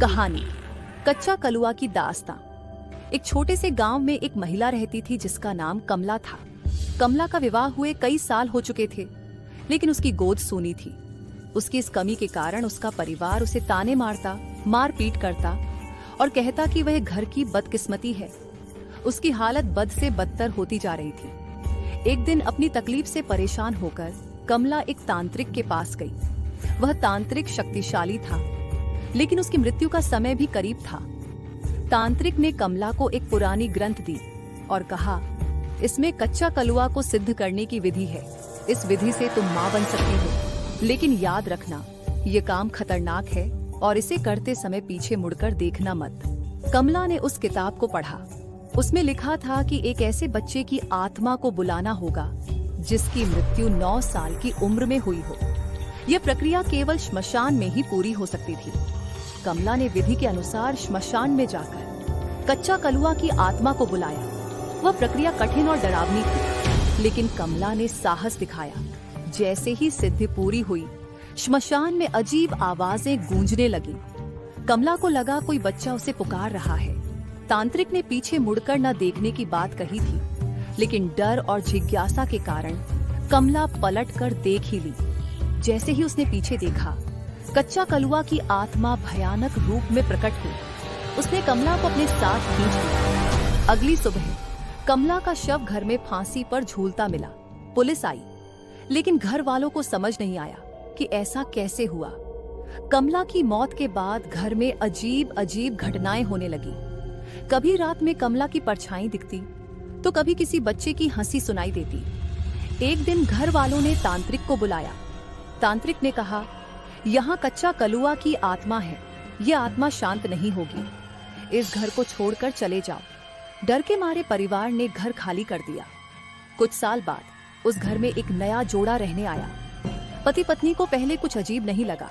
कहानी कच्चा कलुआ की दास्तां। एक छोटे से गांव में एक महिला रहती थी जिसका नाम कमला था। कमला का विवाह हुए कई साल हो चुके थे, लेकिन उसकी गोद सूनी थी। उसकी इस कमी के कारण उसका परिवार उसे ताने मारता, मार पीट करता और कहता कि वह घर की बदकिस्मती है। उसकी हालत बद से बदतर होती जा रही थी। एक दिन अपनी तकलीफ से परेशान होकर कमला एक तांत्रिक के पास गई। वह तांत्रिक शक्तिशाली था, लेकिन उसकी मृत्यु का समय भी करीब था। तांत्रिक ने कमला को एक पुरानी ग्रंथ दी और कहा, इसमें कच्चा कलुआ को सिद्ध करने की विधि है। इस विधि से तुम मां बन सकती हो, लेकिन याद रखना ये काम खतरनाक है और इसे करते समय पीछे मुड़कर देखना मत। कमला ने उस किताब को पढ़ा। उसमें लिखा था कि एक ऐसे बच्चे की आत्मा को बुलाना होगा जिसकी मृत्यु 9 साल की उम्र में हुई हो। यह प्रक्रिया केवल श्मशान में ही पूरी हो सकती थी। कमला ने विधि के अनुसार श्मशान में जाकर कच्चा कलुआ की आत्मा को बुलाया। वह प्रक्रिया कठिन और डरावनी थी, लेकिन कमला ने साहस दिखाया। जैसे ही सिद्धि पूरी हुई, श्मशान में अजीब आवाजें गूंजने लगीं। कमला को लगा कोई बच्चा उसे पुकार रहा है। तांत्रिक ने पीछे मुड़कर न देखने की बात कही थी, लेकिन डर और जिज्ञासा के कारण कमला पलटकर देख ही ली। जैसे ही उसने पीछे देखा, कच्चा कलुआ की आत्मा भयानक रूप में प्रकट हुई। उसने कमला को अपने साथ खींच लिया। अगली सुबह कमला का शव घर में फांसी पर झूलता मिला। पुलिस आई, लेकिन घर वालों को समझ नहीं आया कि ऐसा कैसे हुआ। कमला की मौत के बाद घर में अजीब अजीब घटनाएं होने लगी। कभी रात में कमला की परछाई दिखती, तो कभी किसी बच्चे की हंसी सुनाई देती। एक दिन घर वालों ने तांत्रिक को बुलाया। तांत्रिक ने कहा, यहाँ कच्चा कलुआ की आत्मा है। ये आत्मा शांत नहीं होगी। इस घर को छोड़कर चले जाओ। डर के मारे परिवार ने घर खाली कर दिया। कुछ साल बाद उस घर में एक नया जोड़ा रहने आया। पति पत्नी को पहले कुछ अजीब नहीं लगा,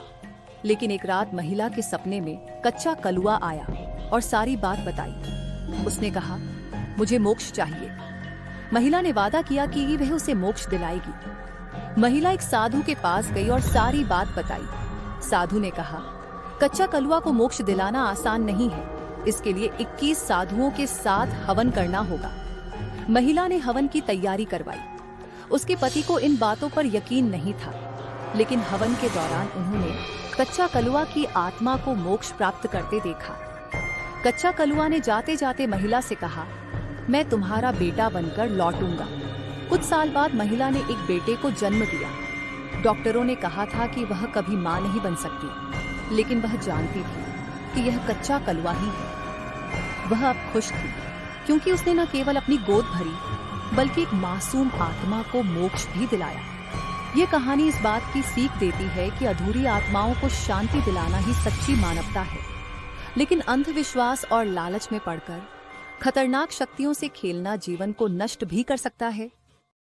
लेकिन एक रात महिला के सपने में कच्चा कलुआ आया और सारी बात बताई। उसने कहा, मुझे मोक्ष चाहिए। महिला ने वादा किया कि वह उसे मोक्ष दिलाएगी। महिला एक साधु के पास गई और सारी बात बताई। साधु ने कहा, कच्चा कलुआ को मोक्ष दिलाना आसान नहीं है। इसके लिए 21 साधुओं के साथ हवन करना होगा। महिला ने हवन की तैयारी करवाई। उसके पति को इन बातों पर यकीन नहीं था, लेकिन हवन के दौरान उन्होंने कच्चा कलुआ की आत्मा को मोक्ष प्राप्त करते देखा। कच्चा कलुआ ने जाते जाते महिला से कहा, मैं तुम्हारा बेटा बनकर लौटूंगा। कुछ साल बाद महिला ने एक बेटे को जन्म दिया। डॉक्टरों ने कहा था कि वह कभी मां नहीं बन सकती, लेकिन वह जानती थी कि यह कच्चा कलुआ ही है। वह अब खुश थी, क्योंकि उसने न केवल अपनी गोद भरी, बल्कि एक मासूम आत्मा को मोक्ष भी दिलाया। ये कहानी इस बात की सीख देती है कि अधूरी आत्माओं को शांति दिलाना ही सच्ची मानवता है। लेकिन अंधविश्वास और लालच में पड़कर खतरनाक शक्तियों से खेलना जीवन को नष्ट भी कर सकता है।